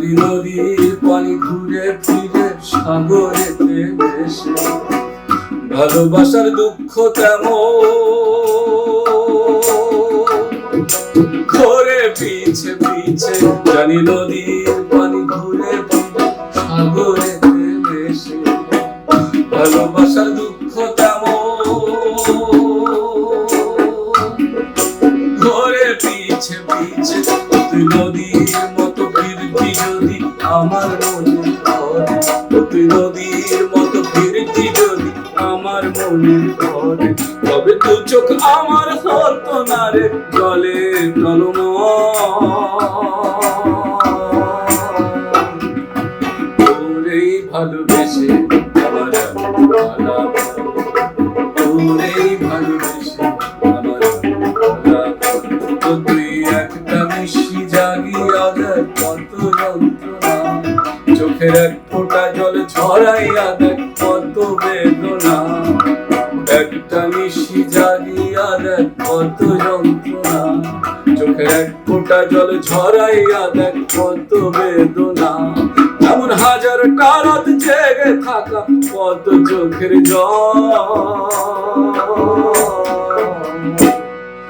জানি নদীর পানি ঘুরে ফিরে সাগরেতে ভেসে, ভালোবাসার দুঃখ তেমন ঘুরে পিছে পিছে, জানি নদীর পানি ঘুরে ফিরে সাগরেতে ভেসে, ভালোবাসার দুঃখ তেমন ঘুরে পিছে পিছে। তুই নদীর মতো ফিরতি যদি আমার মনে ঘরে, তুই নদীর মতো ফিরতি যদি আমার মনে ঘরে, তবে দু চোখ আমার হতো না রে জলে তোরেই ভালোবেসে আমার তোরেই ভালোবেসে আমার তো তুই একটা মিষ্টি জাগিয়া দেখ কত যন্ত্রণা, চোখের এক ফোঁটা জল ছড়াইয়া দেখ কত বেদনা, একটা মিষ্টি জাগিয়া দেখ কত যন্ত্রণা, চোখের এক ফোঁটা জল ছড়াইয়া দেখ কত বেদনা, এমন হাজারটা রাত জেগে থাকা কত চোখের জল।